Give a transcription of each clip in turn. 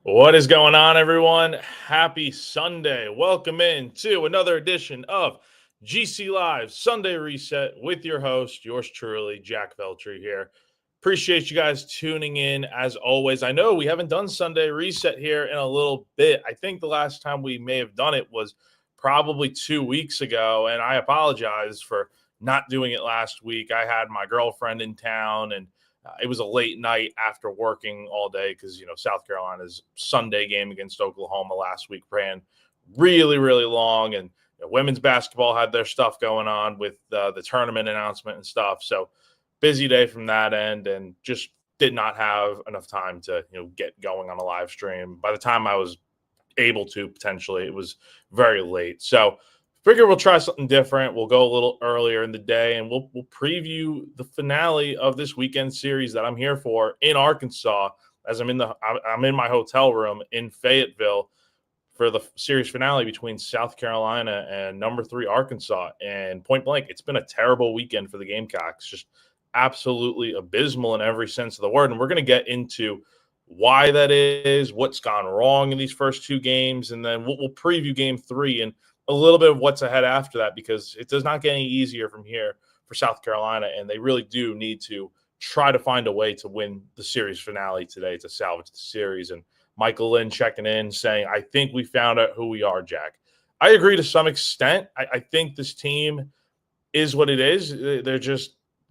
What is going on, everyone? Happy Sunday. Welcome in to another edition of GC Live Sunday Reset with your host, yours truly, Jack Veltri here. Appreciate you guys tuning in as always. I know we haven't done Sunday Reset here in a little bit. I think the last time we may have done it was probably 2 weeks ago, and I apologize for not doing it last week. I had my girlfriend in town, and it was a late night after working all day because, South Carolina's Sunday game against Oklahoma last week ran really, really long. And women's basketball had their stuff going on with the tournament announcement and stuff. So busy day from that end, and just did not have enough time to, get going on a live stream. By the time I was able to, potentially, it was very late. So figure we'll try something different. We'll go a little earlier in the day, and we'll preview the finale of this weekend series that I'm here for in Arkansas. As I'm in my hotel room in Fayetteville for the series finale between South Carolina and number 3 Arkansas. And point blank, it's been a terrible weekend for the Gamecocks. Just absolutely abysmal in every sense of the word. And we're going to get into why that is, what's gone wrong in these first 2 games, and then we'll preview game 3 and a little bit of what's ahead after that, because it does not get any easier from here for South Carolina, and they really do need to try to find a way to win the series finale today to salvage the series. And Michael Lynn checking in saying, I think we found out who we are, Jack. I agree to some extent. I think this team is what it is.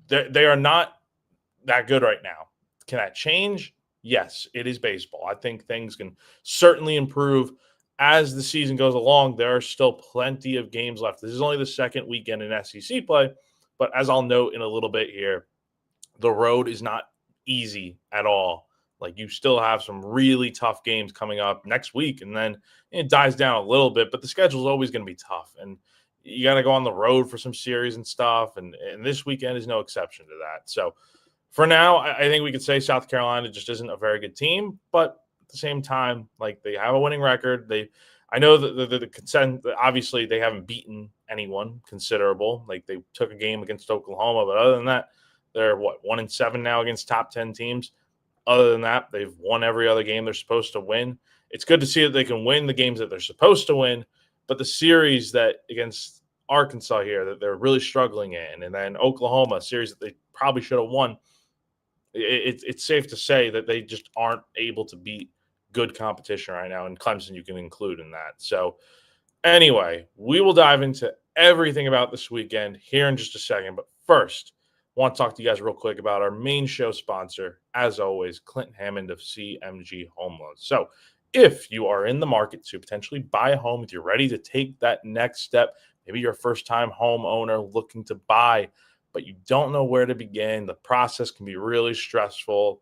They are not that good right now. Can that change? Yes, it is baseball. I think things can certainly improve as the season goes along. There are still plenty of games left. This is only the second weekend in SEC play, but as I'll note in a little bit here, the road is not easy at all. Like, you still have some really tough games coming up next week, and then it dies down a little bit, but the schedule is always going to be tough, and you got to go on the road for some series and stuff, and this weekend is no exception to that. So for now, I think we could say South Carolina just isn't a very good team, but at the same time, like, they have a winning record. I know that the consent, obviously they haven't beaten anyone considerable. Like, they took a game against Oklahoma, but other than that, they're 1-7 now against top 10 teams. Other than that, they've won every other game they're supposed to win. It's good to see that they can win the games that they're supposed to win, but the series that against Arkansas here that they're really struggling in, and then Oklahoma, a series that they probably should have won, it's safe to say that they just aren't able to beat good competition right now, and Clemson you can include in that. So anyway, we will dive into everything about this weekend here in just a second. But first, I want to talk to you guys real quick about our main show sponsor, as always, Clint Hammond of CMG Home Loans. So if you are in the market to potentially buy a home, if you're ready to take that next step, maybe you're a first-time homeowner looking to buy, but you don't know where to begin, the process can be really stressful.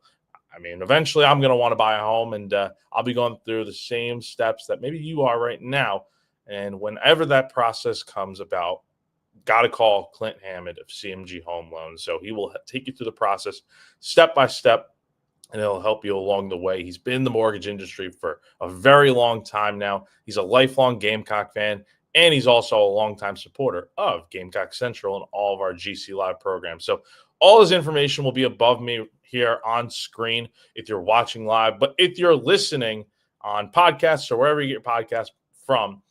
I mean, eventually I'm going to want to buy a home, and I'll be going through the same steps that maybe you are right now. And whenever that process comes about, got to call Clint Hammond of CMG Home Loans. So he will take you through the process step by step, and it'll help you along the way. He's been in the mortgage industry for a very long time now. He's a lifelong Gamecock fan, and he's also a longtime supporter of Gamecock Central and all of our GC Live programs. So all his information will be above me here on screen if you're watching live. But if you're listening on podcasts or wherever you get your podcast from,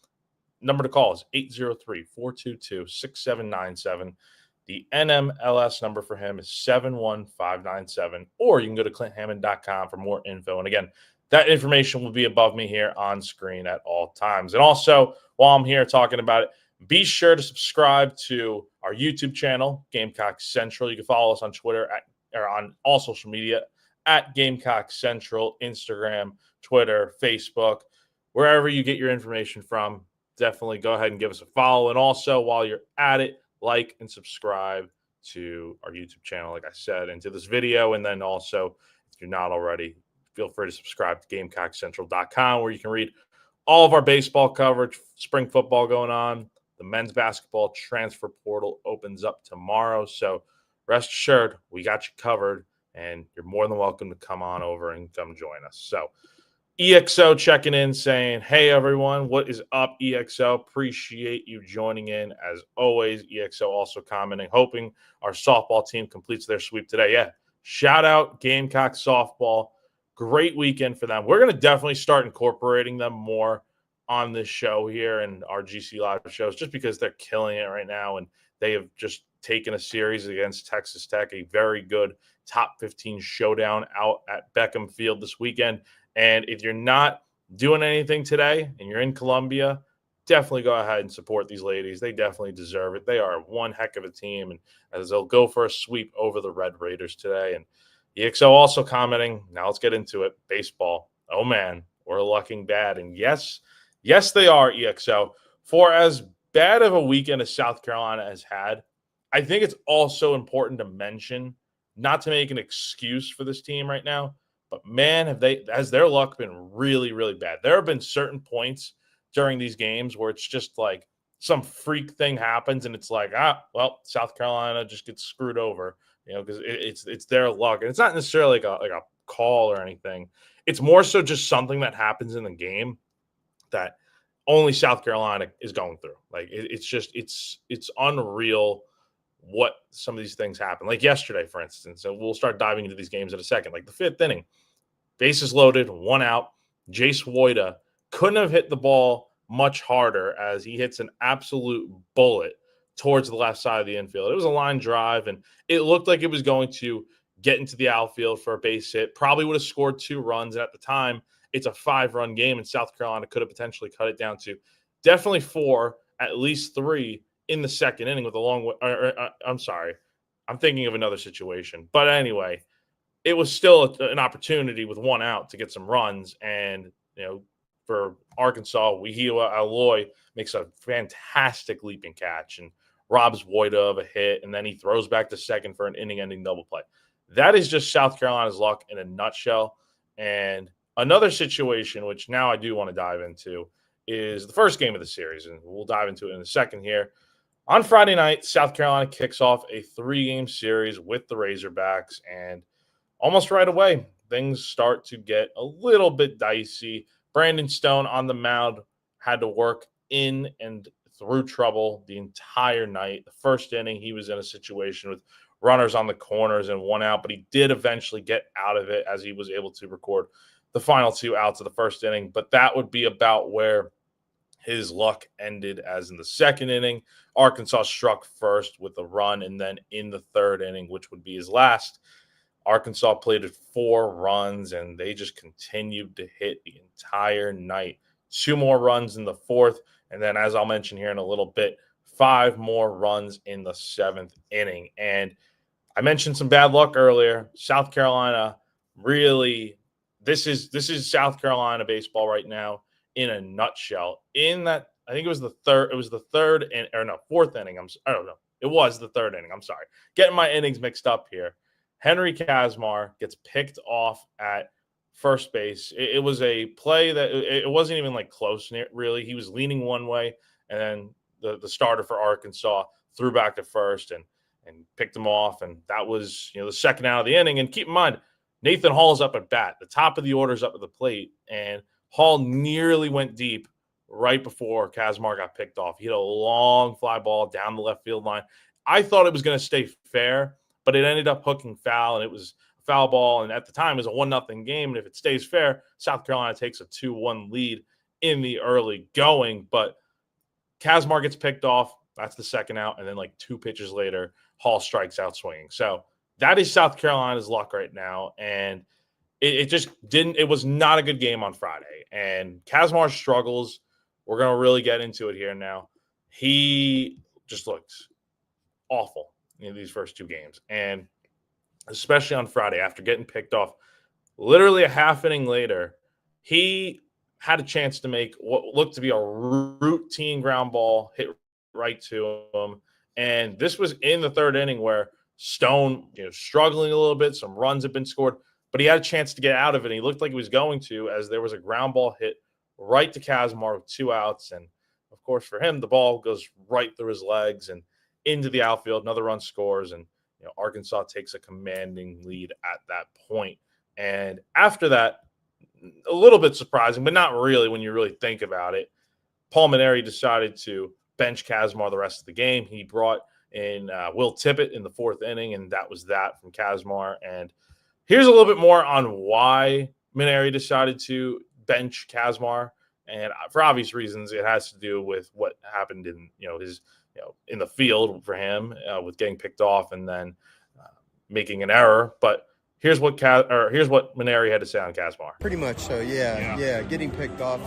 number to call is 803-422-6797. The NMLS number for him is 71597. Or you can go to clinthammond.com for more info. And again, that information will be above me here on screen at all times. And also, while I'm here talking about it, be sure to subscribe to our YouTube channel, Gamecock Central. You can follow us on Twitter or on all social media at Gamecock Central, Instagram, Twitter, Facebook, wherever you get your information from. Definitely go ahead and give us a follow. And also, while you're at it, like and subscribe to our YouTube channel, like I said, and to this video. And then also, if you're not already, feel free to subscribe to GamecockCentral.com, where you can read all of our baseball coverage, spring football going on. The men's basketball transfer portal opens up tomorrow. So rest assured, we got you covered, and you're more than welcome to come on over and come join us. So EXO checking in saying, hey, everyone, what is up, EXO? Appreciate you joining in as always. EXO also commenting, hoping our softball team completes their sweep today. Yeah, shout out Gamecock softball. Great weekend for them. We're going to definitely start incorporating them more on this show here and our GC Live shows just because they're killing it right now. And they have just taken a series against Texas Tech, a very good top 15 showdown out at Beckham Field this weekend. And if you're not doing anything today and you're in Columbia, definitely go ahead and support these ladies. They definitely deserve it. They are one heck of a team, and as they'll go for a sweep over the Red Raiders today. And EXO also commenting, now let's get into it. Baseball. Oh man, we're looking bad. And yes, they are, EXO. For as bad of a weekend as South Carolina has had, I think it's also important to mention, not to make an excuse for this team right now, but man, has their luck been really, really bad. There have been certain points during these games where it's just like some freak thing happens and it's like, well, South Carolina just gets screwed over, because it's their luck. And it's not necessarily like a call or anything. It's more so just something that happens in the game that only South Carolina is going through. Like it's unreal what some of these things happen. Like yesterday, for instance. So we'll start diving into these games in a second. Like the fifth inning, bases loaded, one out. Jace Woida couldn't have hit the ball much harder as he hits an absolute bullet towards the left side of the infield. It was a line drive, and it looked like it was going to get into the outfield for a base hit. Probably would have scored 2 runs. And at the time, it's a 5-run game, and South Carolina could have potentially cut it down to definitely 4, at least 3 in the second inning with a long I'm sorry. I'm thinking of another situation. But anyway, it was still an opportunity with 1 out to get some runs. And, for Arkansas, Wahila Aloy makes a fantastic leaping catch and robs Woida of a hit. And then he throws back to second for an inning-ending double play. That is just South Carolina's luck in a nutshell. And another situation, which now I do want to dive into, is the first game of the series. And we'll dive into it in a second here. On Friday night, South Carolina kicks off a 3-game series with the Razorbacks. And almost right away, things start to get a little bit dicey. Brandon Stone on the mound had to work in and through trouble the entire night. The first inning, he was in a situation with runners on the corners and 1 out, but he did eventually get out of it as he was able to record the final 2 outs of the first inning. But that would be about where his luck ended, as in the second inning, Arkansas struck first with a run, and then in the third inning, which would be his last, Arkansas played 4 runs, and they just continued to hit the entire night. 2 more runs in the fourth, and then, as I'll mention here in a little bit, 5 more runs in the 7th inning. And I mentioned some bad luck earlier. South Carolina really, this is South Carolina baseball right now in a nutshell. In that, I think it was the fourth inning. I don't know. It was the third inning. I'm sorry. Getting my innings mixed up here. Henry Kazmar gets picked off at first base. It was a play that it wasn't even like close, really. He was leaning one way, and then the starter for Arkansas threw back to first and picked him off. And that was, the second out of the inning. And keep in mind, Nathan Hall's up at bat. The top of the order's up at the plate, and Hall nearly went deep right before Kazmar got picked off. He hit a long fly ball down the left field line. I thought it was going to stay fair, but it ended up hooking foul, and it was a foul ball. And at the time, it was a 1-0 game. And if it stays fair, South Carolina takes a 2-1 lead in the early going. But Kazmar gets picked off. That's the second out. And then like 2 pitches later, Hall strikes out swinging. So that is South Carolina's luck right now. And it just didn't – it was not a good game on Friday. And Kazmar struggles. We're going to really get into it here now. He just looked awful in these first 2 games. And especially on Friday, after getting picked off, literally a half inning later, he had a chance to make what looked to be a routine ground ball hit right to him. And this was in the third inning where Stone, struggling a little bit. Some runs had been scored, but he had a chance to get out of it. And he looked like he was going to, as there was a ground ball hit right to Kazmar with 2 outs. And of course, for him, the ball goes right through his legs and into the outfield. Another run scores, and Arkansas takes a commanding lead at that point. And after that, a little bit surprising, but not really when you really think about it, Paul Maneri decided to bench Kazmar the rest of the game. He brought in Will Tippett in the 4th inning, and that was that from Kazmar. And here's a little bit more on why Maneri decided to bench Kazmar, and for obvious reasons, it has to do with what happened in his in the field for him with getting picked off and then making an error. But here's what Maneri had to say on Kazmar. Pretty much so, yeah. Getting picked off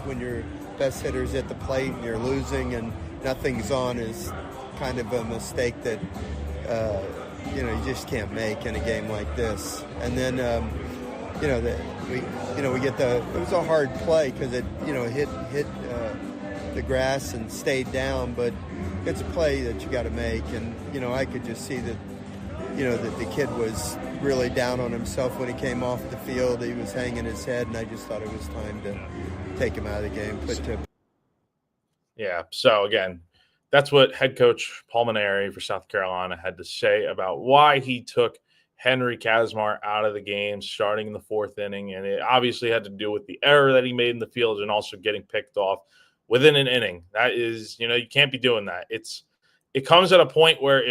when your best hitter's at the plate and you're losing and nothing's on is kind of a mistake that you just can't make in a game like this. And then we get it was a hard play because it hit the grass and stayed down, but it's a play that you got to make. And I could just see that that the kid was really down on himself when he came off the field. He was hanging his head, and I just thought it was time to take him out of the game. Yeah, so again, that's what head coach Paul Maneri for South Carolina had to say about why he took Henry Kazmar out of the game starting in the fourth inning. And it obviously had to do with the error that he made in the field and also getting picked off within an inning. That is, you can't be doing that. It comes at a point where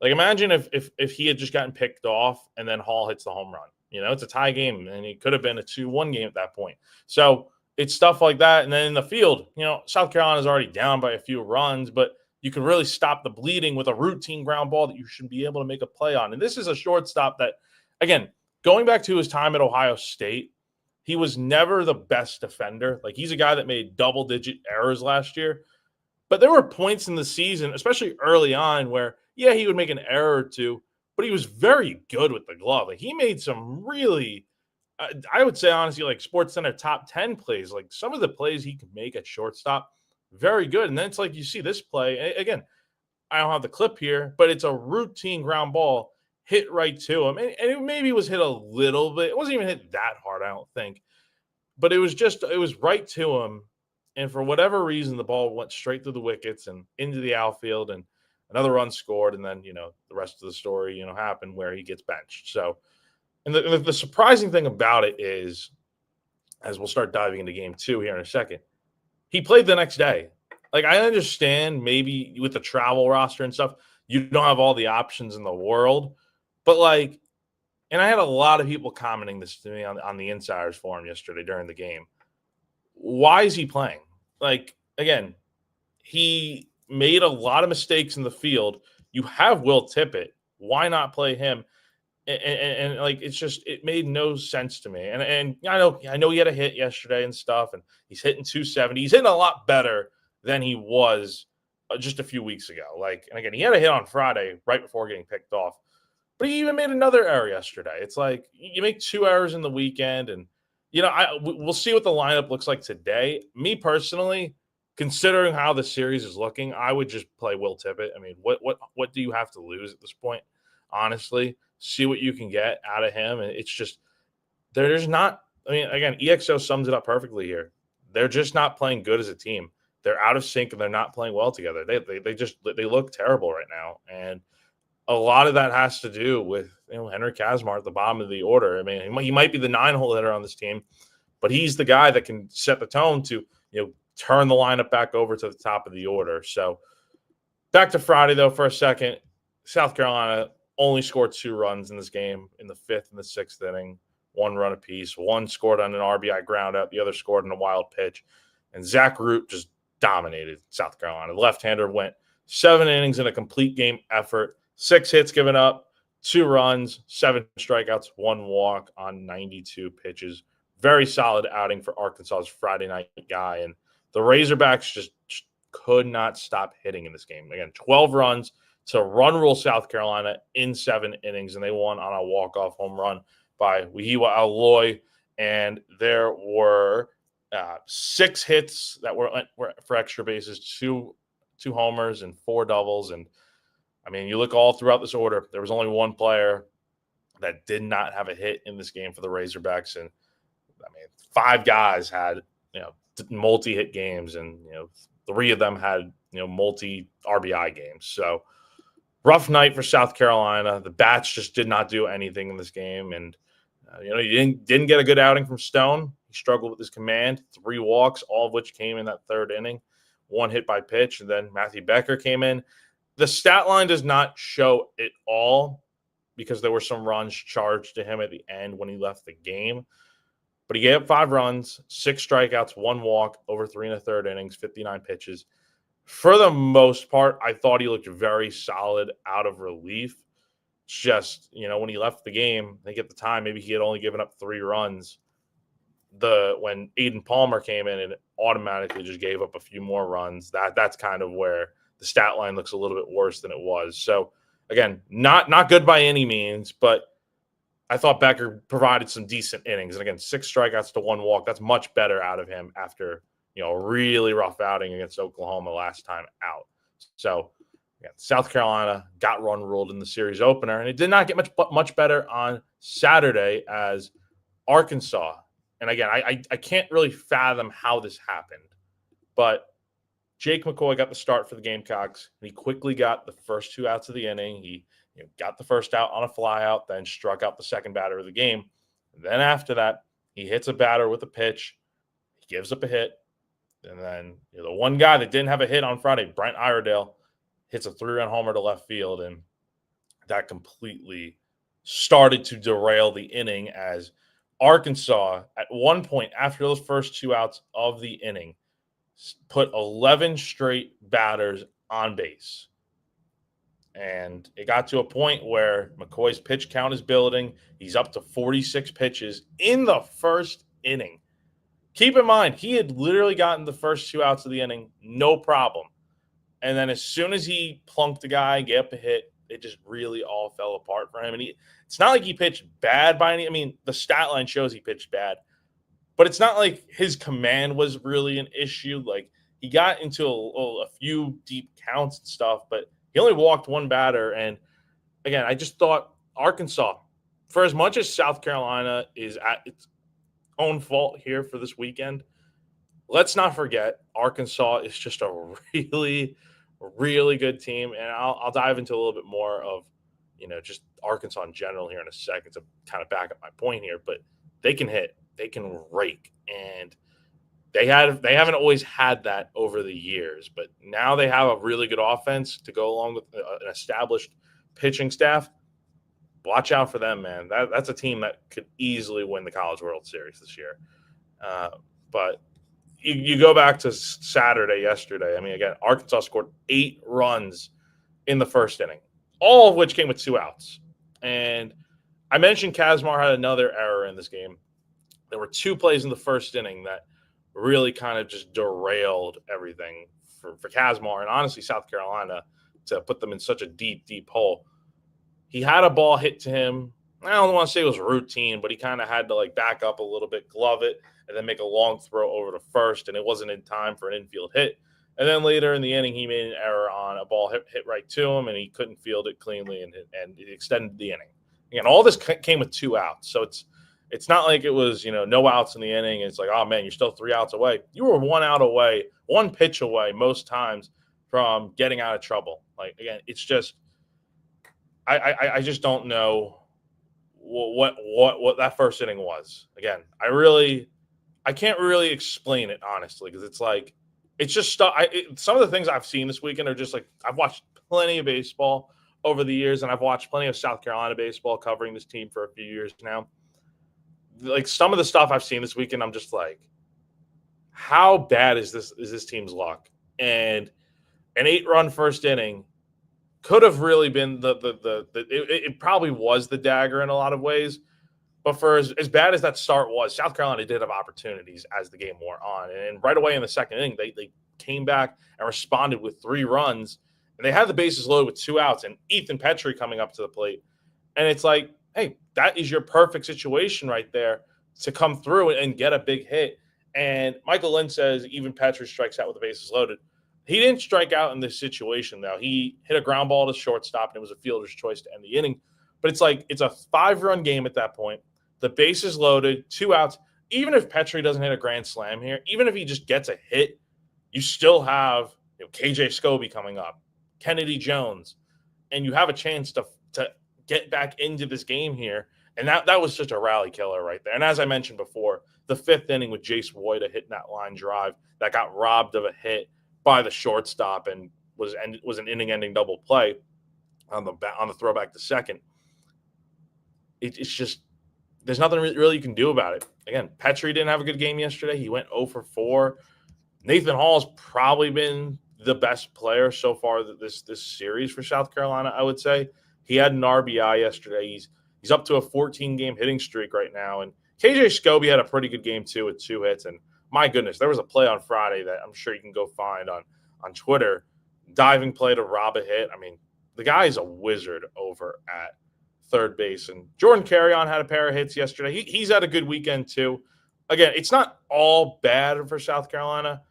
imagine if he had just gotten picked off and then Hall hits the home run. It's a tie game, and it could have been a 2-1 game at that point. So it's stuff like that. And then in the field, South Carolina's already down by a few runs, but you can really stop the bleeding with a routine ground ball that you should be able to make a play on. And this is a shortstop that, again, going back to his time at Ohio State, he was never the best defender. Like, he's a guy that made double-digit errors last year. But there were points in the season, especially early on, where, yeah, he would make an error or two, but he was very good with the glove. Like, he made some really, I would say, honestly, like SportsCenter top 10 plays. Like, some of the plays he could make at shortstop, very good. And then it's like you see this play. Again, I don't have the clip here, but it's a routine ground ball hit right to him. And it maybe was hit a little bit. It wasn't even hit that hard, I don't think. But it was right to him. And for whatever reason, the ball went straight through the wickets and into the outfield, and another run scored. And then, the rest of the story, happened where he gets benched. So, and the surprising thing about it is, as we'll start diving into game 2 here in a second, he played the next day. Like, I understand maybe with the travel roster and stuff, you don't have all the options in the world. But, and I had a lot of people commenting this to me on the Insiders Forum yesterday during the game. Why is he playing? Like, again, he made a lot of mistakes in the field. You have Will Tippett. Why not play him? And it made no sense to me. And I know he had a hit yesterday and stuff, and he's hitting 270. He's hitting a lot better than he was just a few weeks ago. And again, he had a hit on Friday right before getting picked off, but he even made another error yesterday. It's like you make 2 errors in the weekend, and we'll see what the lineup looks like today. Me personally, considering how the series is looking, I would just play Will Tippett. I mean, what do you have to lose at this point? Honestly, see what you can get out of him. And it's just, there's not, again, EXO sums it up perfectly here. They're just not playing good as a team. They're out of sync and they're not playing well together. They look terrible right now. And a lot of that has to do with Henry Kazmar at the bottom of the order. I mean, he might be the 9-hole hitter on this team, but he's the guy that can set the tone to turn the lineup back over to the top of the order. So back to Friday though for a second. South Carolina only scored 2 runs in this game in the 5th and the 6th inning, 1 run apiece. One scored on an RBI ground out, the other scored on a wild pitch, and Zach Root just dominated South Carolina. The left-hander went 7 innings in a complete game effort. 6 hits given up, 2 runs, 7 strikeouts, 1 walk on 92 pitches. Very solid outing for Arkansas's Friday night guy. And the Razorbacks just could not stop hitting in this game. Again, 12 runs to run rule South Carolina in 7 innings, and they won on a walk-off home run by Wehiwa Aloy. And there were 6 hits that were for extra bases, 2 homers and 4 doubles. And you look all throughout this order, there was only 1 player that did not have a hit in this game for the Razorbacks. And 5 guys had, multi-hit games, and, 3 of them had, multi RBI games. So rough night for South Carolina. The bats just did not do anything in this game. And, you didn't get a good outing from Stone. He struggled with his command, 3 walks, all of which came in that 3rd inning, 1 hit by pitch. And then Matthew Becker came in. The stat line does not show it all because there were some runs charged to him at the end when he left the game. But he gave up 5 runs, 6 strikeouts, 1 walk, over 3 1/3 innings, 59 pitches. For the most part, I thought he looked very solid out of relief. It's just, when he left the game, I think at the time, maybe he had only given up 3 runs. When Aiden Palmer came in and automatically just gave up a few more runs, that's kind of where the stat line looks a little bit worse than it was. So again, not good by any means, but I thought Becker provided some decent innings. And again, 6 strikeouts to 1 walk. That's much better out of him after, a really rough outing against Oklahoma last time out. So again, South Carolina got run ruled in the series opener, and it did not get much better on Saturday as Arkansas. And again, I can't really fathom how this happened, but Jake McCoy got the start for the Gamecocks, and he quickly got the first 2 outs of the inning. He got the first out on a fly out, then struck out the second batter of the game. And then after that, he hits a batter with a pitch. He gives up a hit. And then the one guy that didn't have a hit on Friday, Brent Iredale, hits a 3-run homer to left field. And that completely started to derail the inning as Arkansas, at one point after those first 2 outs of the inning, put 11 straight batters on base. And it got to a point where McCoy's pitch count is building. He's up to 46 pitches in the first inning. Keep in mind, he had literally gotten the first 2 outs of the inning, no problem. And then as soon as he plunked the guy, gave up a hit, it just really all fell apart for him. And it's not like he pitched bad by any – I mean, the stat line shows he pitched bad. But it's not like his command was really an issue. Like, he got into a few deep counts and stuff, but he only walked 1 batter. And, again, I just thought Arkansas, for as much as South Carolina is at its own fault here for this weekend, let's not forget Arkansas is just a really, really good team. And I'll dive into a little bit more of, just Arkansas in general here in a second to kind of back up my point here. But they can hit. They can rake. And they haven't always had that over the years. But now they have a really good offense to go along with an established pitching staff. Watch out for them, man. That's a team that could easily win the College World Series this year. But you go back to Saturday yesterday. I mean, again, Arkansas scored 8 runs in the first inning, all of which came with 2 outs. And I mentioned Kazmar had another error in this game. There were 2 plays in the first inning that really kind of just derailed everything for Kazmar and honestly South Carolina to put them in such a deep, deep hole. He had a ball hit to him. I don't want to say it was routine, but he kind of had to back up a little bit, glove it, and then make a long throw over to first, and it wasn't in time for an infield hit. And then later in the inning, he made an error on a ball hit right to him, and he couldn't field it cleanly, and it extended the inning. Again, all this came with 2 outs, so it's not like it was no outs in the inning. It's like, oh man, you're still 3 outs away. You were 1 out away, 1 pitch away most times from getting out of trouble. Again, it's just. I just don't know what that first inning was. Again, I can't really explain it honestly because it's just stuff. Some of the things I've seen this weekend are just I've watched plenty of baseball over the years, and I've watched plenty of South Carolina baseball covering this team for a few years now. Some of the stuff I've seen this weekend, I'm just like, how bad is this team's luck? And an 8-run first inning could have really been it probably was the dagger in a lot of ways. But for as bad as that start was, South Carolina did have opportunities as the game wore on. And right away in the second inning, they came back and responded with 3 runs. And they had the bases loaded with 2 outs and Ethan Petrie coming up to the plate. And it's like, hey, that is your perfect situation right there to come through and get a big hit. And Michael Lynn says even Petrie strikes out with the bases loaded. He didn't strike out in this situation, though. He hit a ground ball to shortstop, and it was a fielder's choice to end the inning. But it's a 5-run game at that point. The bases loaded, 2 outs. Even if Petrie doesn't hit a grand slam here, even if he just gets a hit, you still have KJ Scobie coming up, Kennedy Jones, and you have a chance to get back into this game here. And that was just a rally killer right there. And as I mentioned before, the 5th inning with Jace Woyda hitting that line drive that got robbed of a hit by the shortstop and was an inning-ending double play on the throwback to second. It's just there's nothing really you can do about it. Again, Petrie didn't have a good game yesterday. He went 0 for 4. Nathan Hall's probably been the best player so far this series for South Carolina, I would say. He had an RBI yesterday. He's up to a 14-game hitting streak right now. And KJ Scobie had a pretty good game, too, with 2 hits. And my goodness, there was a play on Friday that I'm sure you can go find on Twitter. Diving play to rob a hit. I mean, the guy is a wizard over at third base. And Jordan Carrion had a pair of hits yesterday. He's had a good weekend, too. Again, it's not all bad for South Carolina,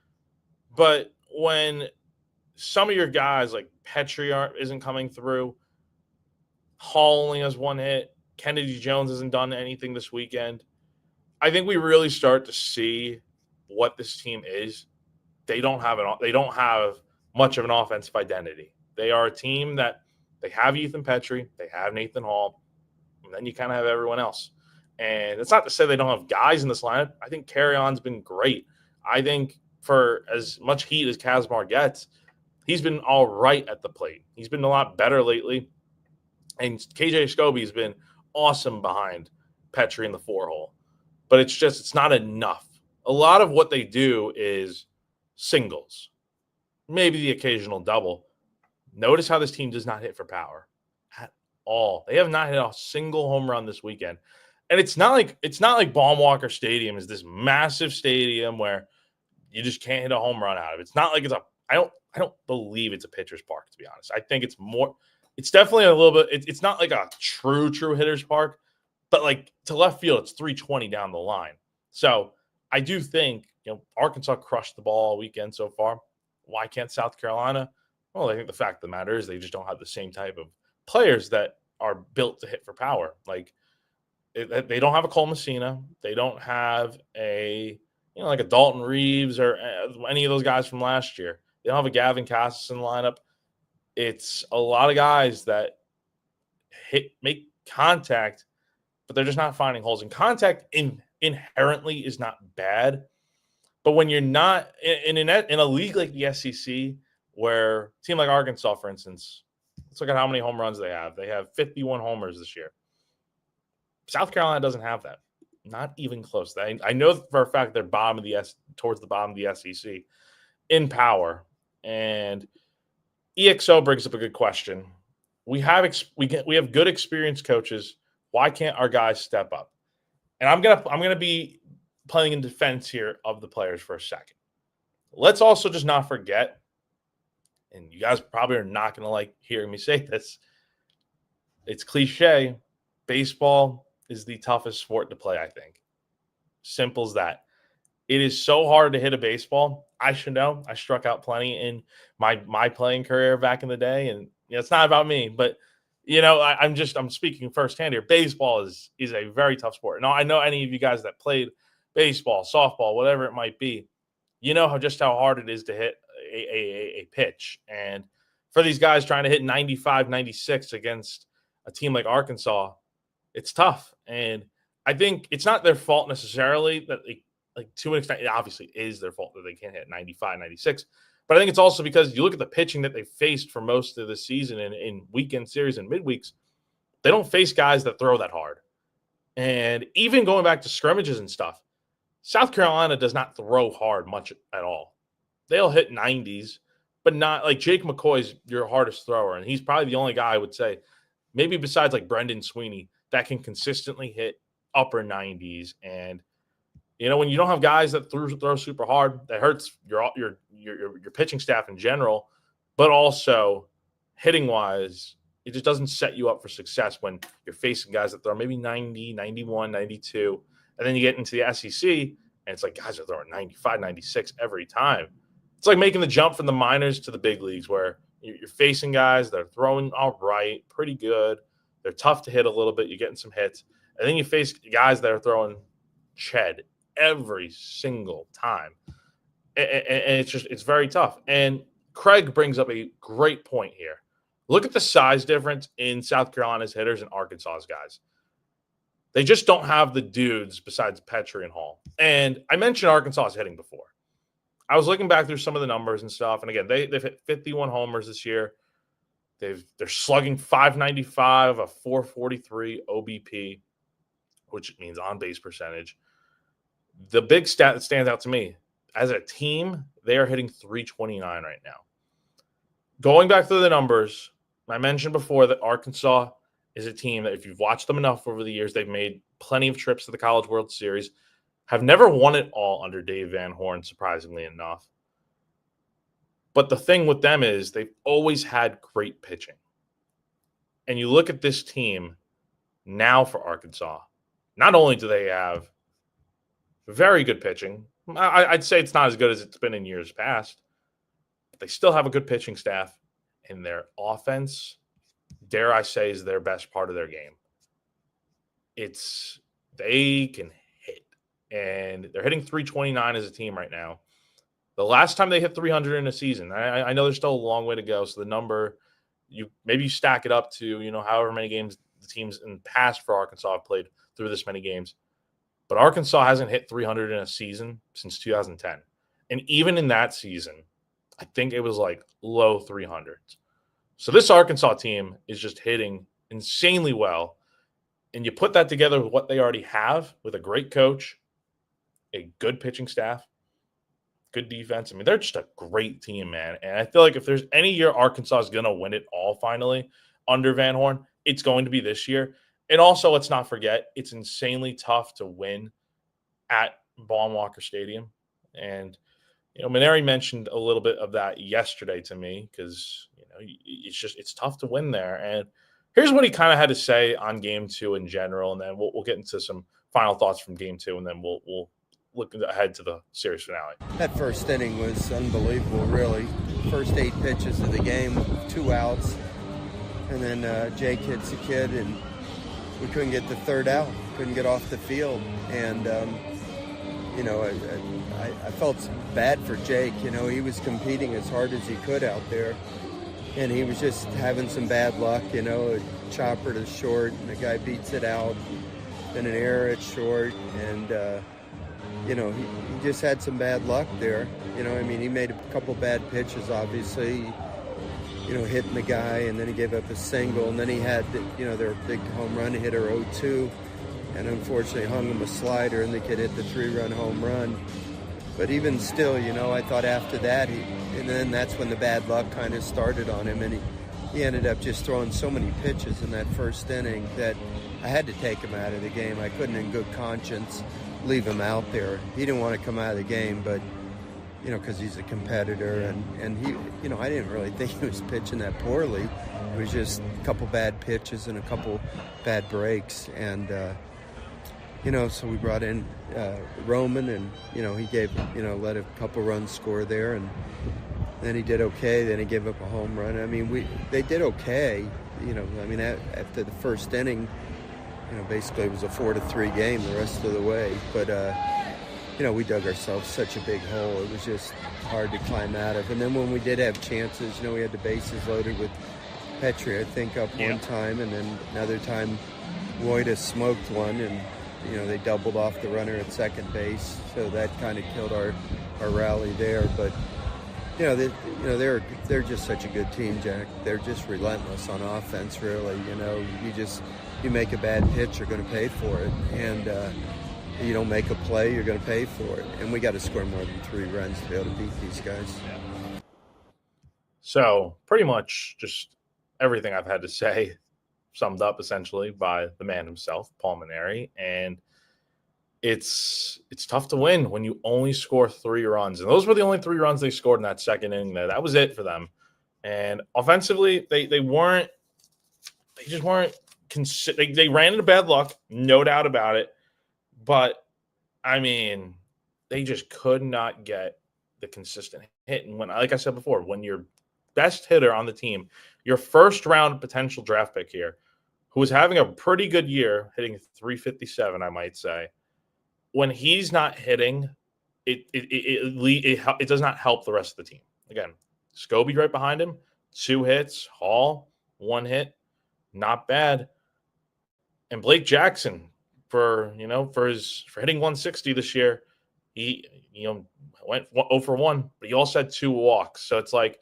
but when some of your guys like Petrie isn't coming through, Hall only has 1 hit, Kennedy Jones hasn't done anything this weekend, I think we really start to see what this team is. They don't have much of an offensive identity. They are a team that they have Ethan Petrie, they have Nathan Hall, and then you kind of have everyone else. And it's not to say they don't have guys in this lineup. I think Carrion's been great. I think for as much heat as Kazmar gets, he's been all right at the plate. He's been a lot better lately. And KJ Scobie has been awesome behind Petrie in the 4-hole. But it's not enough. A lot of what they do is singles, maybe the occasional double. Notice how this team does not hit for power at all. They have not hit a single home run this weekend. And it's not like Baumwalker Stadium is this massive stadium where you just can't hit a home run out of it. It's not like I don't believe it's a pitcher's park, to be honest. I think it's definitely a little bit, it's not like a true hitter's park, but like to left field, it's 320 down the line. So I do think, Arkansas crushed the ball all weekend so far. Why can't South Carolina? Well, I think the fact of the matter is they just don't have the same type of players that are built to hit for power. Like they don't have a Cole Messina. They don't have like a Dalton Reeves or any of those guys from last year. They don't have a Gavin Cassis in the lineup. It's a lot of guys that make contact, but they're just not finding holes. And contact inherently is not bad. But when you're not in a league like the SEC, where a team like Arkansas, for instance, let's look at how many home runs they have. They have 51 homers this year. South Carolina doesn't have that. Not even close. I know for a fact they're towards the bottom of the SEC in power. And EXO brings up a good question. We have good experienced coaches. Why can't our guys step up? And I'm gonna be playing in defense here of the players for a second. Let's also just not forget, and you guys probably are not gonna like hearing me say this. It's cliche. Baseball is the toughest sport to play, I think. Simple as that. It is so hard to hit a baseball. I should know. I struck out plenty in my playing career back in the day. And it's not about me, but I'm speaking firsthand here. Baseball is a very tough sport. Now, I know any of you guys that played baseball, softball, whatever it might be, you know how hard it is to hit a pitch. And for these guys trying to hit 95, 96 against a team like Arkansas, it's tough. And I think it's not their fault necessarily that to an extent, it obviously is their fault that they can't hit 95, 96. But I think it's also because you look at the pitching that they faced for most of the season in weekend series and midweeks, they don't face guys that throw that hard. And even going back to scrimmages and stuff, South Carolina does not throw hard much at all. They'll hit 90s, but not like Jake McCoy's your hardest thrower. And he's probably the only guy I would say, maybe besides like Brendan Sweeney, that can consistently hit upper 90s. And when you don't have guys that throw super hard, that hurts your pitching staff in general, but also hitting wise, it just doesn't set you up for success when you're facing guys that throw maybe 90, 91, 92, and then you get into the SEC and it's like guys are throwing 95, 96 every time. It's like making the jump from the minors to the big leagues where you're facing guys that are throwing all right, pretty good. They're tough to hit a little bit. You're getting some hits. And then you face guys that are throwing Ched every single time. And it's very tough. And Craig brings up a great point here. Look at the size difference in South Carolina's hitters and Arkansas's guys. They just don't have the dudes besides Petrie and Hall. And I mentioned Arkansas's hitting before. I was looking back through some of the numbers and stuff. And again, they've hit 51 homers this year. They're slugging .595, a .443 OBP. which means on-base percentage. The big stat that stands out to me, as a team, they are hitting 329 right now. Going back to the numbers, I mentioned before that Arkansas is a team that if you've watched them enough over the years, they've made plenty of trips to the College World Series, have never won it all under Dave Van Horn, surprisingly enough. But the thing with them is they've always had great pitching. And you look at this team now for Arkansas, not only do they have very good pitching, I'd say it's not as good as it's been in years past, but they still have a good pitching staff, and their offense, dare I say, is their best part of their game. They can hit, and they're hitting 329 as a team right now. The last time they hit 300 in a season, I know there's still a long way to go, so the number, you stack it up to, however many games the teams in the past for Arkansas have played through this many games. But Arkansas hasn't hit 300 in a season since 2010. And even in that season, I think it was like low 300s. So this Arkansas team is just hitting insanely well. And you put that together with what they already have, with a great coach, a good pitching staff, good defense. I mean, they're just a great team, man. And I feel like if there's any year Arkansas is going to win it all finally under Van Horn, it's going to be this year. And also, let's not forget, it's insanely tough to win at Baum-Walker Stadium. And, Maneri mentioned a little bit of that yesterday to me because, it's tough to win there. And here's what he kind of had to say on Game 2 in general, and then we'll get into some final thoughts from Game 2, and then we'll look ahead to the series finale. That first inning was unbelievable, really. First 8 pitches of the game, 2 outs. And then Jake hits a kid, and we couldn't get the third out, couldn't get off the field. And, I felt bad for Jake. He was competing as hard as he could out there. And he was just having some bad luck, a chopper to short, and the guy beats it out. Then an error at short, and, he just had some bad luck there. He made a couple bad pitches, obviously. Hitting the guy, and then he gave up a single, and then he had, their big home run hitter 0-2, and unfortunately hung him a slider, and the kid hit the 3-run home run. But even still, I thought after that, and then that's when the bad luck kind of started on him, and he ended up just throwing so many pitches in that first inning that I had to take him out of the game. I couldn't in good conscience leave him out there. He didn't want to come out of the game, but because he's a competitor, and he, I didn't really think he was pitching that poorly. It was just a couple bad pitches and a couple bad breaks, and so we brought in Roman, and he gave let a couple runs score there, and then he did okay. Then he gave up a home run. I mean, they did okay. After the first inning, basically it was a 4-3 game the rest of the way, but. We dug ourselves such a big hole. It was just hard to climb out of. And then when we did have chances, we had the bases loaded with Petrie, I think, up one time. And then another time, Luedecke smoked one, and, they doubled off the runner at second base. So that kind of killed our rally there. But, they're just such a good team, Jack. They're just relentless on offense, really. You make a bad pitch, you're going to pay for it. And, you don't make a play, you're going to pay for it. And we got to score more than 3 runs to be able to beat these guys. Yeah. So pretty much just everything I've had to say summed up essentially by the man himself, Paul Maneri. And it's tough to win when you only score 3 runs. And those were the only 3 runs they scored in that second inning there. That was it for them. And offensively, they just weren't they ran into bad luck, no doubt about it. But, they just could not get the consistent hit. And like I said before, when your best hitter on the team, your first-round potential draft pick here, who was having a pretty good year, hitting 357, I might say, when he's not hitting, it does not help the rest of the team. Again, Scobie right behind him, 2 hits, Hall, 1 hit, not bad. And Blake Jackson, for hitting 160 this year, he went 0 for 1, but he also had 2 walks. So it's like,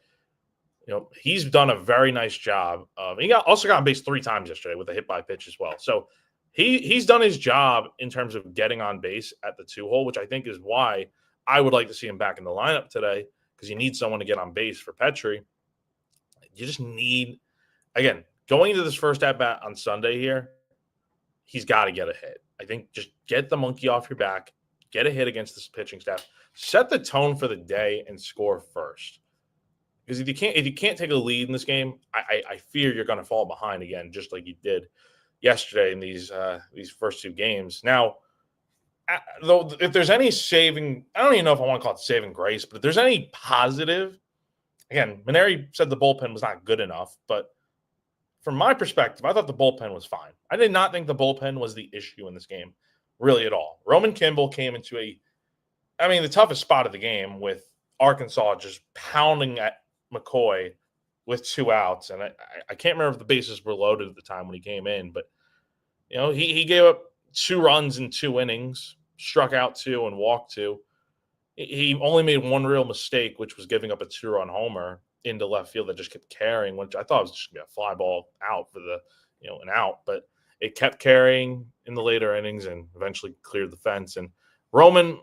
he's done a very nice job of. He also got on base 3 times yesterday with a hit by pitch as well. So he's done his job in terms of getting on base at the 2-hole, which I think is why I would like to see him back in the lineup today, because you need someone to get on base for Petry. You just need, again, going into this first at-bat on Sunday here, he's got to get a hit. I think just get the monkey off your back, get a hit against this pitching staff, set the tone for the day, and score first. Because if you can't take a lead in this game, I fear you're going to fall behind again, just like you did yesterday in these first two games. Now, though, if there's any saving, I don't even know if I want to call it saving grace, but if there's any positive, again, Maneri said the bullpen was not good enough, but from my perspective, I thought the bullpen was fine. I did not think the bullpen was the issue in this game, really at all. Roman Kimball came into the toughest spot of the game with Arkansas just pounding at McCoy with 2 outs. And I can't remember if the bases were loaded at the time when he came in, but he gave up 2 runs in 2 innings, struck out 2 and walked 2. He only made one real mistake, which was giving up a 2-run homer into left field that just kept carrying, which I thought was just going to fly ball out for the an out, but it kept carrying in the later innings and eventually cleared the fence. And Roman,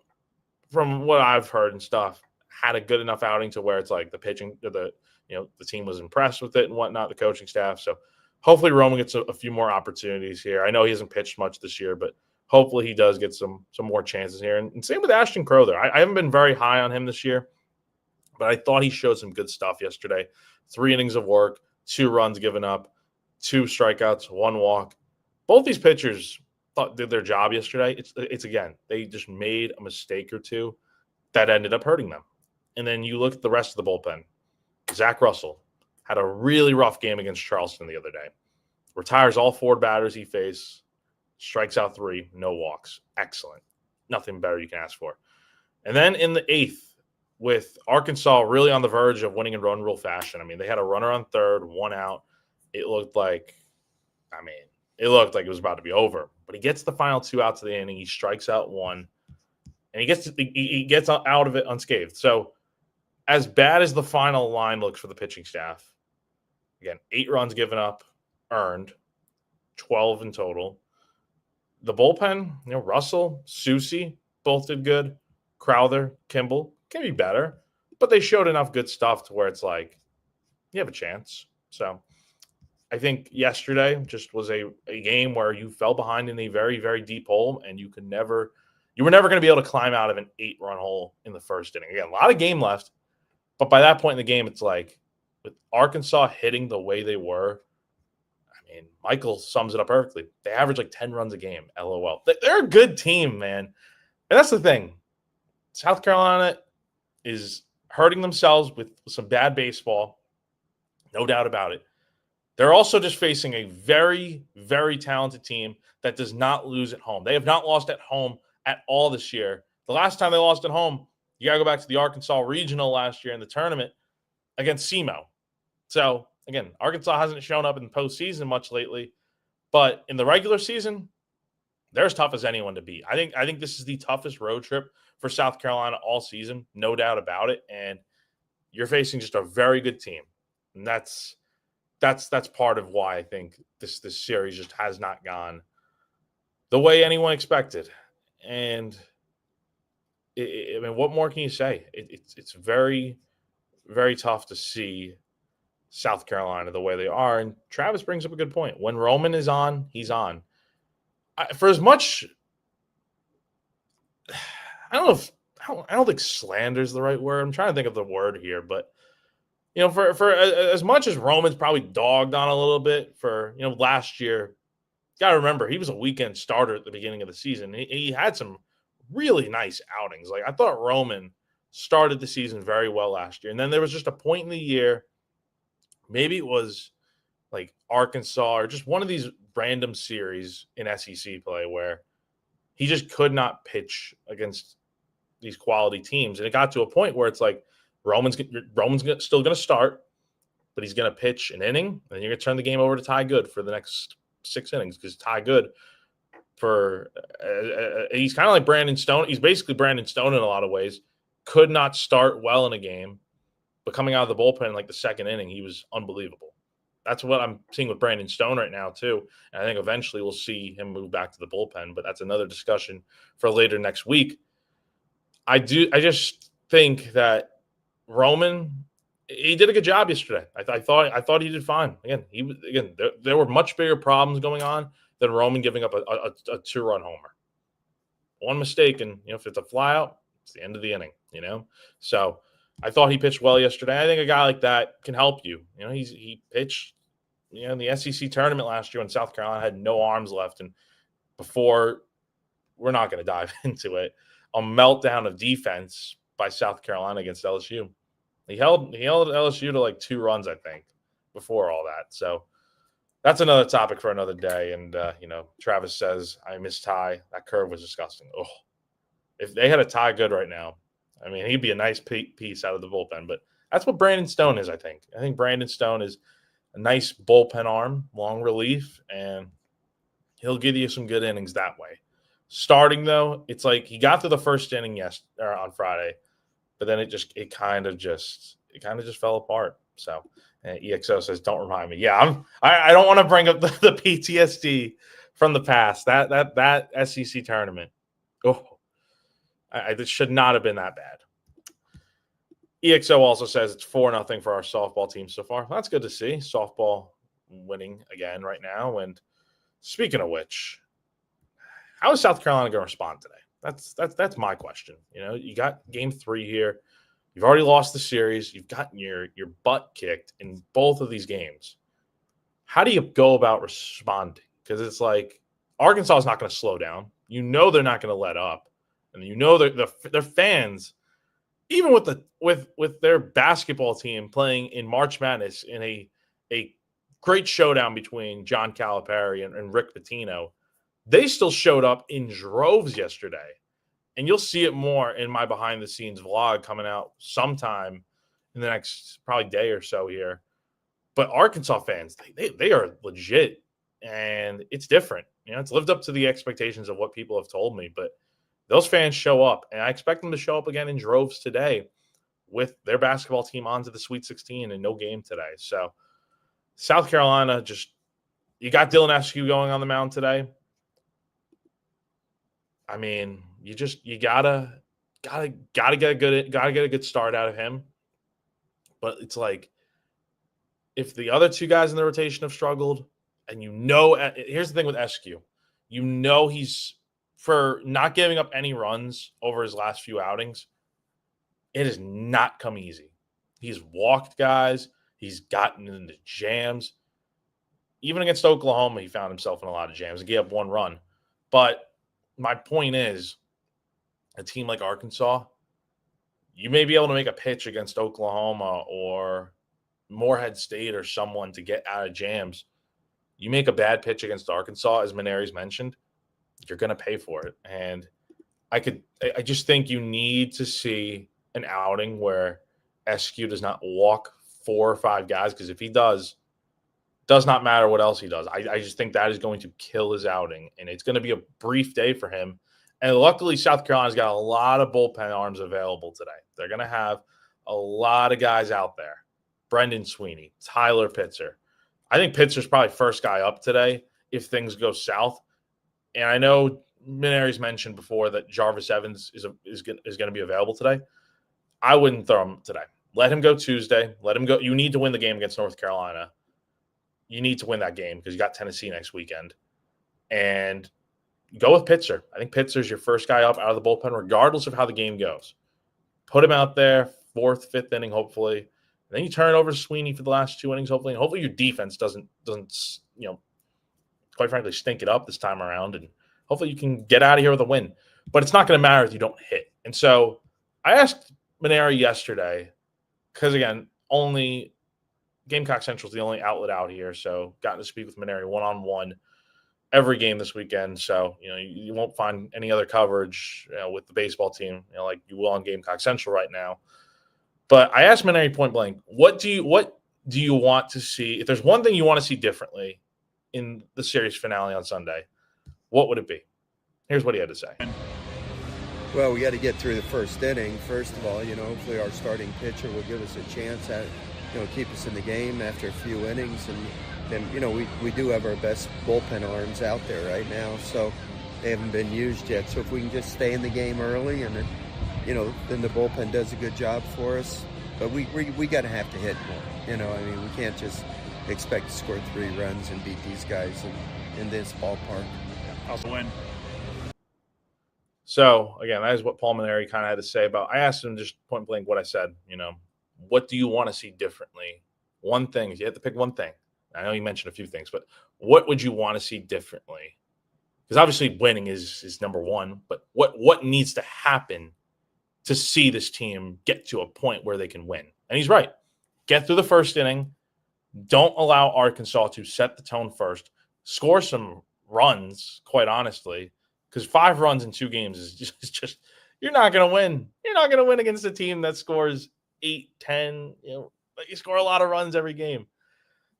from what I've heard and stuff, had a good enough outing to where it's like the pitching, the team was impressed with it and whatnot, the coaching staff. So hopefully Roman gets a few more opportunities here. I know he hasn't pitched much this year, but hopefully he does get some more chances here. And same with Ashton Crowther. I haven't been very high on him this year, but I thought he showed some good stuff yesterday. 3 innings of work, 2 runs given up, 2 strikeouts, 1 walk. Both these pitchers did their job yesterday. It's again, they just made a mistake or two that ended up hurting them. And then you look at the rest of the bullpen. Zach Russell had a really rough game against Charleston the other day. Retires all 4 batters he faced, strikes out 3, no walks. Excellent. Nothing better you can ask for. And then in the 8th, with Arkansas really on the verge of winning in run rule fashion. They had a runner on third, 1 out. It looked like it was about to be over. But he gets the final 2 outs of the inning. He strikes out 1, and he gets out of it unscathed. So as bad as the final line looks for the pitching staff, again, 8 runs given up, earned, 12 in total. The bullpen, Russell, Susie, both did good. Crowther, Kimball, can be better, but they showed enough good stuff to where it's like, you have a chance. So I think yesterday just was a game where you fell behind in a very, very deep hole, and you were never going to be able to climb out of an 8-run hole in the first inning. Again, a lot of game left, but by that point in the game, it's like with Arkansas hitting the way they were, Michael sums it up perfectly. They average like 10 runs a game, LOL. They're a good team, man. And that's the thing. South Carolina is hurting themselves with some bad baseball, no doubt about it. They're also just facing a very, very talented team that does not lose at home. They have not lost at home at all this year. The last time they lost at home, you got to go back to the Arkansas Regional last year in the tournament against SEMO. So, again, Arkansas hasn't shown up in the postseason much lately, but in the regular season, they're as tough as anyone to beat. I think this is the toughest road trip for South Carolina all season, no doubt about it. And you're facing just a very good team, and that's part of why I think this series just has not gone the way anyone expected. And what more can you say? It's very, very tough to see South Carolina the way they are. And Travis brings up a good point. When Roman is on, he's on. For as much, I don't think slander is the right word. I'm trying to think of the word here, but for as much as Roman's probably dogged on a little bit for last year, got to remember he was a weekend starter at the beginning of the season. He had some really nice outings. Like I thought Roman started the season very well last year, and then there was just a point in the year, maybe it was like Arkansas or just one of these random series in SEC play where he just could not pitch against these quality teams. And it got to a point where it's like Roman's still going to start, but he's going to pitch an inning, and then you're going to turn the game over to Ty Good for the next 6 innings because Ty Good he's kind of like Brandon Stone. He's basically Brandon Stone in a lot of ways. Could not start well in a game, but coming out of the bullpen in like the second inning, he was unbelievable. that's what I'm seeing with Brandon Stone right now too. And I think eventually we'll see him move back to the bullpen, but that's another discussion for later next week. I just think that Roman, he did a good job yesterday. I thought he did fine. There were much bigger problems going on than Roman giving up a 2-run homer. One mistake, and if it's a flyout, it's the end of the inning. So I thought he pitched well yesterday. I think a guy like that can help you. He pitched, in the SEC tournament last year when South Carolina had no arms left, and before, we're not going to dive into it, a meltdown of defense by South Carolina against LSU. He held LSU to like 2 runs, I think, before all that. So that's another topic for another day. And Travis says, I miss Ty. That curve was disgusting. Oh, if they had a Ty good right now, I mean, he'd be a nice piece out of the bullpen. But that's what Brandon Stone is, I think. I think Brandon Stone is a nice bullpen arm, long relief, and he'll give you some good innings that way. Starting, though, it's like he got to the first inning on Friday, but then it kind of just fell apart. So EXO says, "Don't remind me." Yeah, I don't want to bring up the PTSD from the past. That SEC tournament. Oh, it should not have been that bad. EXO also says it's 4-0 for our softball team so far. That's good to see. Softball winning again right now. And speaking of which, how is South Carolina going to respond today? That's my question. You got game 3 here. You've already lost the series. You've gotten your butt kicked in both of these games. How do you go about responding? Because it's like Arkansas is not going to slow down. They're not going to let up, and their fans, even with their basketball team playing in March Madness in a great showdown between John Calipari and Rick Pitino, they still showed up in droves yesterday. And you'll see it more in my behind-the-scenes vlog coming out sometime in the next probably day or so here. But Arkansas fans, they are legit, and it's different. It's lived up to the expectations of what people have told me. But those fans show up, and I expect them to show up again in droves today with their basketball team on to the Sweet 16 and no game today. So South Carolina, you got Dylan Askew going on the mound today. I mean, you gotta get a good start out of him. But it's like, if the other 2 guys in the rotation have struggled, and here's the thing with Askew, he's, for not giving up any runs over his last few outings, it has not come easy. He's walked guys. He's gotten into jams. Even against Oklahoma, he found himself in a lot of jams and gave up 1 run. But my point is, a team like Arkansas, you may be able to make a pitch against Oklahoma or Morehead State or someone to get out of jams. You make a bad pitch against Arkansas, as Maneri's mentioned, you're going to pay for it. And I just think you need to see an outing where Askew does not walk 4 or 5 guys, because if he does not matter what else he does. I just think that is going to kill his outing, and it's going to be a brief day for him. And luckily, South Carolina's got a lot of bullpen arms available today. They're going to have a lot of guys out there. Brendan Sweeney, Tyler Pitzer. I think Pitzer's probably first guy up today if things go south. And I know Maneri's mentioned before that Jarvis Evans is going to be available today. I wouldn't throw him today. Let him go Tuesday. Let him go. You need to win the game against North Carolina. You need to win that game because you got Tennessee next weekend. And go with Pitzer. I think Pitzer's your first guy up out of the bullpen, regardless of how the game goes. Put him out there, 4th, 5th inning, hopefully. And then you turn it over to Sweeney for the last 2 innings, hopefully. And hopefully your defense doesn't quite frankly, stink it up this time around. And hopefully you can get out of here with a win. But it's not going to matter if you don't hit. And so I asked Maneri yesterday, because, again, only Gamecock Central is the only outlet out here, so gotten to speak with Maneri one-on-one every game this weekend. So, you won't find any other coverage with the baseball team, like you will on Gamecock Central right now. But I asked Maneri point blank, what do you want to see? If there's one thing you want to see differently in the series finale on Sunday, what would it be? Here's what he had to say. Well, we got to get through the first inning. First of all, hopefully our starting pitcher will give us a chance keep us in the game after a few innings. And we do have our best bullpen arms out there right now, so they haven't been used yet. So if we can just stay in the game early, and then the bullpen does a good job for us. But we got to have to hit more. We can't just expect to score 3 runs and beat these guys in this ballpark. Also win. So, again, that is what Paul Mainieri kind of had to say about. I asked him just point blank what I said. What do you want to see differently? One thing, if you had to pick one thing. I know you mentioned a few things, but what would you want to see differently? Because obviously winning is number one, but what needs to happen to see this team get to a point where they can win? And he's right. Get through the first inning. Don't allow Arkansas to set the tone first. Score some runs, quite honestly, because 5 runs in 2 games is just you're not going to win. You're not going to win against a team that scores 8, 10. You score a lot of runs every game.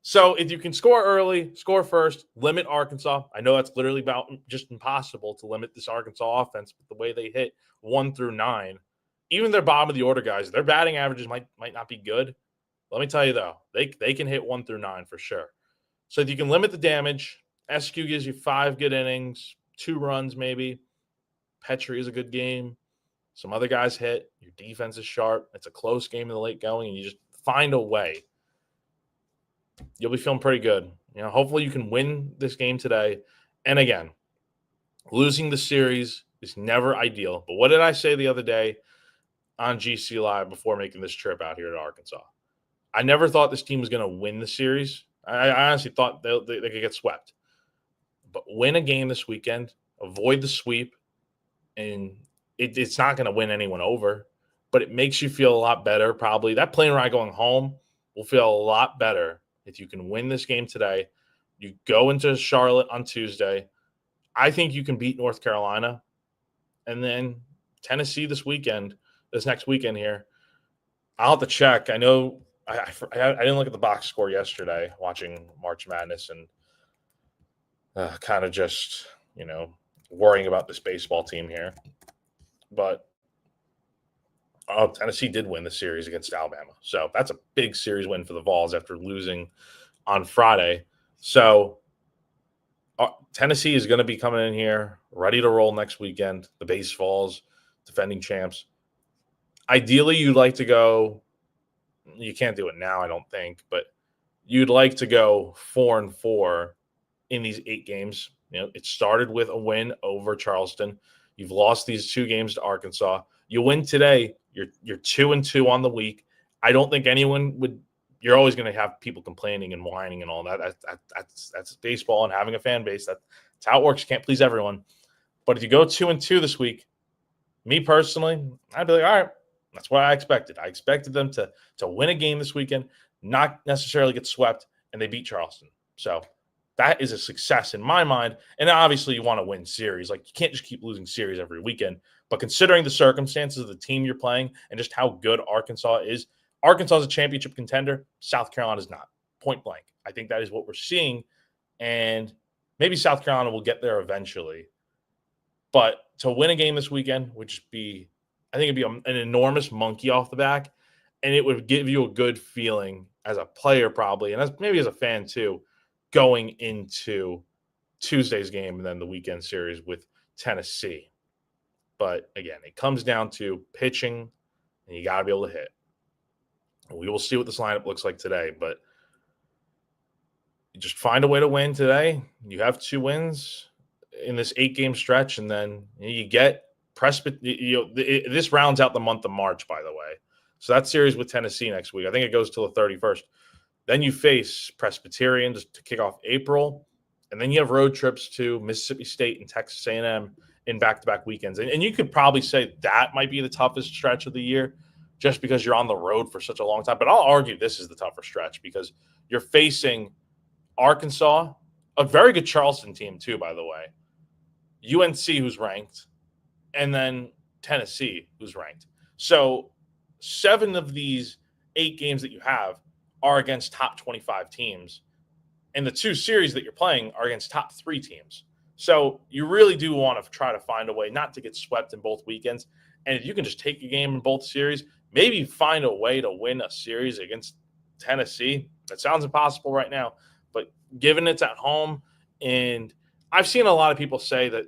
So if you can score early, score first, limit Arkansas. I know that's literally about just impossible to limit this Arkansas offense, but the way they hit 1 through 9, even their bottom of the order guys, their batting averages might not be good. Let me tell you, though, they can hit 1 through 9 for sure. So if you can limit the damage, SQ gives you 5 good innings, 2 runs maybe. Petrie is a good game. Some other guys hit. Your defense is sharp. It's a close game in the late going, and you just find a way. You'll be feeling pretty good. Hopefully you can win this game today. And again, losing the series is never ideal. But what did I say the other day on GC Live before making this trip out here to Arkansas? I never thought this team was going to win the series. I honestly thought they could get swept. But win a game this weekend, avoid the sweep, and it's not going to win anyone over. But it makes you feel a lot better probably. That plane ride going home will feel a lot better if you can win this game today. You go into Charlotte on Tuesday. I think you can beat North Carolina. And then Tennessee this next weekend here. I'll have to check. I know I didn't look at the box score yesterday watching March Madness and kind of just, worrying about this baseball team here. But Tennessee did win the series against Alabama. So that's a big series win for the Vols after losing on Friday. So Tennessee is going to be coming in here ready to roll next weekend. The base Vols, defending champs. Ideally, you'd like to go – you can't do it now, I don't think, but you'd like to go 4-4 in these 8 games. It started with a win over Charleston. You've lost these 2 games to Arkansas. You win today, you're 2-2 on the week. I don't think anyone would – you're always going to have people complaining and whining and all that. That's baseball and having a fan base. That's how it works. You can't please everyone. But if you go 2-2 this week, me personally, I'd be like, all right, that's what I expected. I expected them to win a game this weekend, not necessarily get swept, and they beat Charleston. So that is a success in my mind. And obviously you want to win series. Like, you can't just keep losing series every weekend. But considering the circumstances of the team you're playing and just how good Arkansas is a championship contender. South Carolina is not, point blank. I think that is what we're seeing. And maybe South Carolina will get there eventually. But to win a game this weekend would just be, I think it'd be an enormous monkey off the back. And it would give you a good feeling as a player probably, and maybe as a fan too, going into Tuesday's game and then the weekend series with Tennessee. But again, it comes down to pitching, and you got to be able to hit. We will see what this lineup looks like today, but you just find a way to win today. You have 2 wins in this 8-game stretch, and then you get Presbyterian. This rounds out the month of March, by the way. So that series with Tennessee next week, I think it goes till the 31st. Then you face Presbyterian to kick off April, and then you have road trips to Mississippi State and Texas A&M in back-to-back weekends. And you could probably say that might be the toughest stretch of the year, just because you're on the road for such a long time. But I'll argue this is the tougher stretch because you're facing Arkansas, a very good Charleston team too, by the way, UNC, who's ranked, and then Tennessee, who's ranked. So 7 of these 8 games that you have are against top 25 teams, and the 2 series that you're playing are against top 3 teams. So you really do want to try to find a way not to get swept in both weekends. And if you can just take a game in both series, maybe find a way to win a series against Tennessee. That sounds impossible right now, but given it's at home, and I've seen a lot of people say that,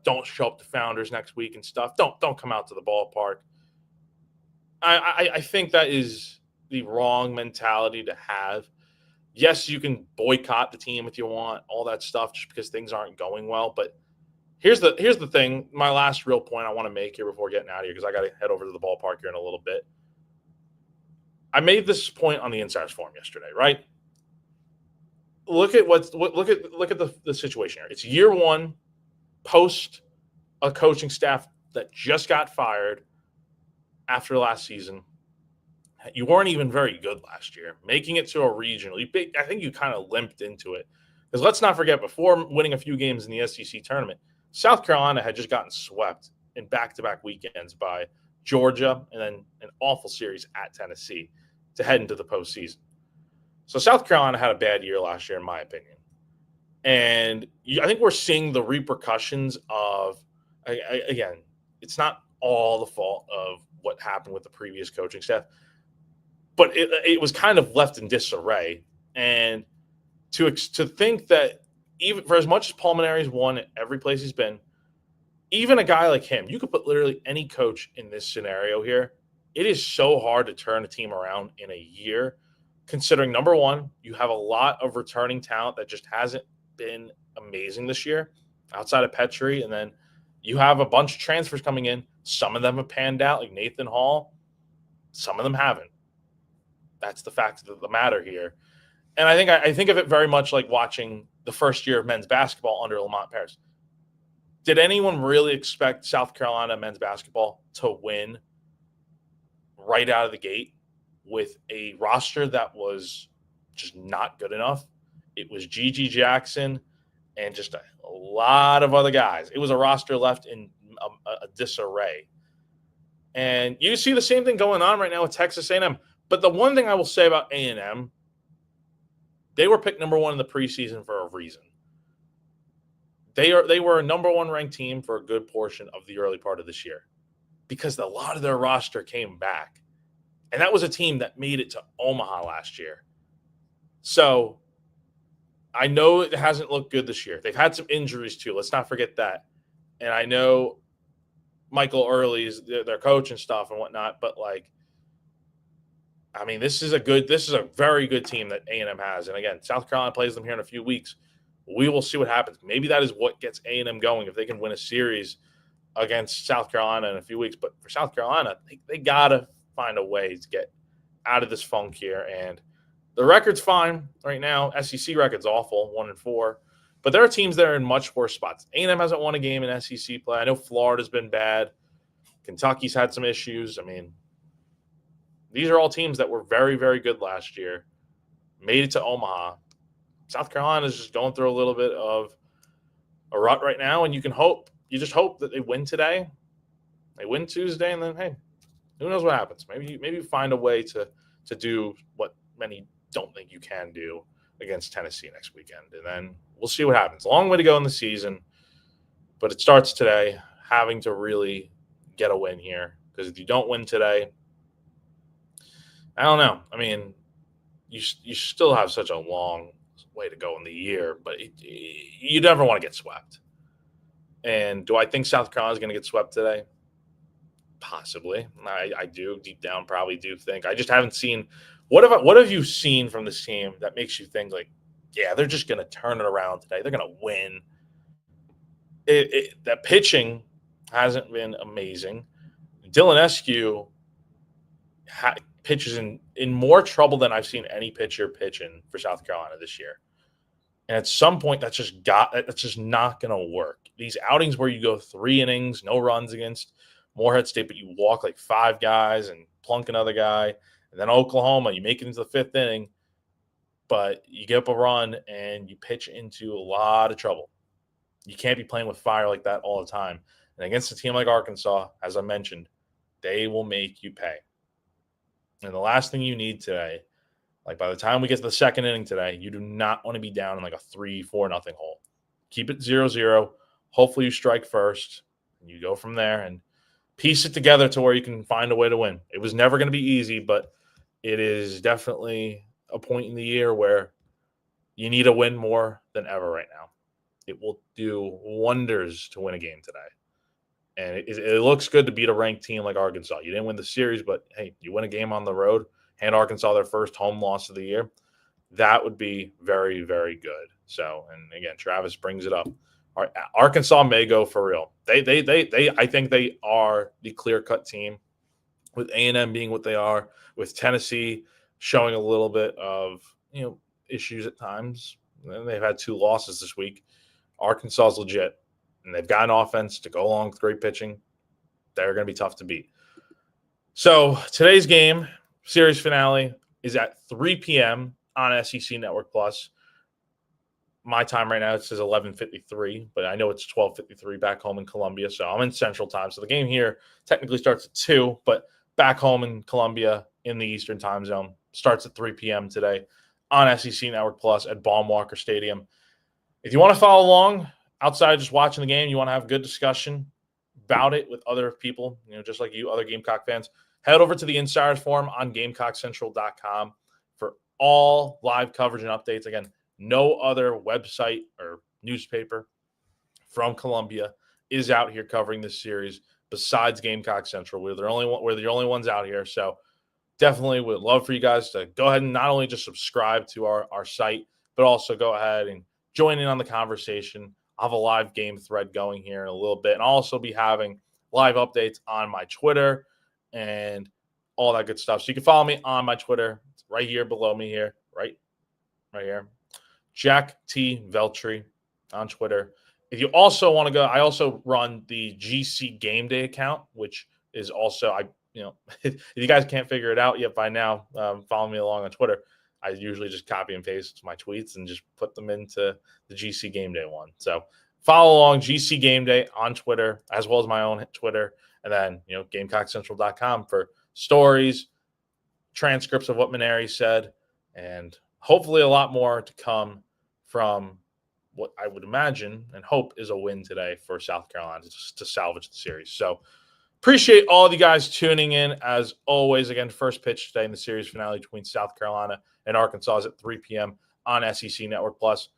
don't show up to Founders next week and stuff. Don't come out to the ballpark. I think that is the wrong mentality to have. Yes, you can boycott the team if you want, all that stuff, just because things aren't going well. But here's the thing. My last real point I want to make here before getting out of here, because I got to head over to the ballpark here in a little bit. I made this point on the Insiders Forum yesterday, right? Look at the situation here. It's year one post a coaching staff that just got fired after last season. You weren't even very good last year, making it to a regional. I think you kind of limped into it, because let's not forget, before winning a few games in the SEC tournament, South Carolina had just gotten swept in back-to-back weekends by Georgia and then an awful series at Tennessee to head into the postseason. So South Carolina had a bad year last year, in my opinion. And I think we're seeing the repercussions of, again, it's not all the fault of what happened with the previous coaching staff, but it was kind of left in disarray. And to think that, even for as much as Pulmonari's won at every place he's been, even a guy like him, you could put literally any coach in this scenario here. It is so hard to turn a team around in a year, considering, number one, you have a lot of returning talent that just hasn't been amazing this year outside of Petrie. And then you have a bunch of transfers coming in. Some of them have panned out, like Nathan Hall. Some of them haven't. That's the fact of the matter here. And I think of it very much like watching the first year of men's basketball under Lamont Paris. Did anyone really expect South Carolina men's basketball to win right out of the gate with a roster that was just not good enough? It was Gigi Jackson and just a lot of other guys. It was a roster left in a disarray. And you see the same thing going on right now with Texas A&M. But the one thing I will say about A&M, they were picked number one in the preseason for a reason. They were a number one ranked team for a good portion of the early part of this year, because a lot of their roster came back. And that was a team that made it to Omaha last year. So I know it hasn't looked good this year. They've had some injuries too. Let's not forget that. And I know Michael Early is their coach and stuff and whatnot, but this is a very good team that A&M has. And again, South Carolina plays them here in a few weeks. We will see what happens. Maybe that is what gets A&M going, if they can win a series against South Carolina in a few weeks. But for South Carolina, they got to find a way to get out of this funk here. And the record's fine right now. SEC record's awful, 1-4. But there are teams that are in much worse spots. A&M hasn't won a game in SEC play. I know Florida's been bad. Kentucky's had some issues. These are all teams that were very, very good last year, made it to Omaha. South Carolina is just going through a little bit of a rut right now, and you just hope that they win today. They win Tuesday, and then, hey, who knows what happens? Maybe you find a way to do what many don't think you can do against Tennessee next weekend, and then we'll see what happens. Long way to go in the season, but it starts today, having to really get a win here, because if you don't win today, I don't know. You still have such a long way to go in the year, but you never want to get swept. And do I think South Carolina is going to get swept today? Possibly. I do deep down probably do think. I just haven't seen. What have you seen from this team that makes you think yeah, they're just going to turn it around today? They're going to win. That pitching hasn't been amazing. Dylan Eskew pitches in more trouble than I've seen any pitcher pitching for South Carolina this year. And at some point, that's just not going to work. These outings where you go 3 innings, no runs against Morehead State, but you walk 5 guys and plunk another guy. And then Oklahoma, you make it into the 5th inning, but you give up a run and you pitch into a lot of trouble. You can't be playing with fire like that all the time. And against a team like Arkansas, as I mentioned, they will make you pay. And the last thing you need today, by the time we get to the 2nd inning today, you do not want to be down in a 3-4 nothing hole. Keep it 0-0. Hopefully you strike first, and you go from there and piece it together to where you can find a way to win. It was never going to be easy, but it is definitely a point in the year where you need a win more than ever right now. It will do wonders to win a game today. And it looks good to beat a ranked team like Arkansas. You didn't win the series, but hey, you win a game on the road, hand Arkansas their first home loss of the year. That would be very, very good. So, and again, Travis brings it up. Arkansas may go for real. I think they are the clear-cut team, with A&M being what they are, with Tennessee showing a little bit of issues at times. And they've had 2 losses this week. Arkansas is legit, and they've got an offense to go along with great pitching. They're going to be tough to beat. So today's game, series finale, is at 3 p.m. on SEC Network Plus. My time right now, it says 11:53, but I know it's 12:53 back home in Columbia, so I'm in Central Time. So the game here technically starts at 2, but back home in Columbia in the Eastern Time Zone starts at 3 p.m. today on SEC Network Plus at Baum-Walker Stadium. If you want to follow along outside of just watching the game, you want to have a good discussion about it with other people, just like you, other Gamecock fans, head over to the Insiders Forum on GamecockCentral.com for all live coverage and updates. Again, no other website or newspaper from Columbia is out here covering this series besides Gamecock Central. We're the only ones out here. So definitely would love for you guys to go ahead and not only just subscribe to our site, but also go ahead and join in on the conversation. I'll have a live game thread going here in a little bit, and I'll also be having live updates on my Twitter and all that good stuff. So you can follow me on my Twitter. It's right here below me here, right here. Jack T. Veltri on Twitter. If you also want to go, I also run the GC Game Day account, which is also, if you guys can't figure it out yet by now, follow me along on Twitter. I usually just copy and paste my tweets and just put them into the GC Game Day one. So follow along GC Game Day on Twitter, as well as my own Twitter. And then, GamecockCentral.com for stories, transcripts of what Maneri said, and hopefully a lot more to come from what I would imagine and hope is a win today for South Carolina to salvage the series. So appreciate all of you guys tuning in. As always, again, first pitch today in the series finale between South Carolina and Arkansas is at 3 p.m. on SEC Network Plus.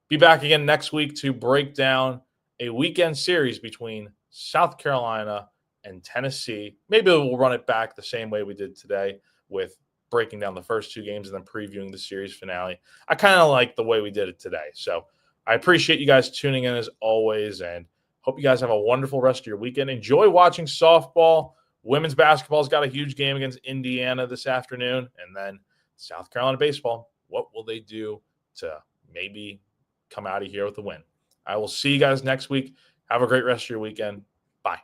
Be back again next week to break down a weekend series between South Carolina and Tennessee. Maybe we'll run it back the same way we did today with breaking down the first 2 games and then previewing the series finale. I kind of like the way we did it today. So I appreciate you guys tuning in as always, and hope you guys have a wonderful rest of your weekend. Enjoy watching softball. Women's basketball's got a huge game against Indiana this afternoon. And then South Carolina baseball. What will they do to maybe come out of here with a win? I will see you guys next week. Have a great rest of your weekend. Bye.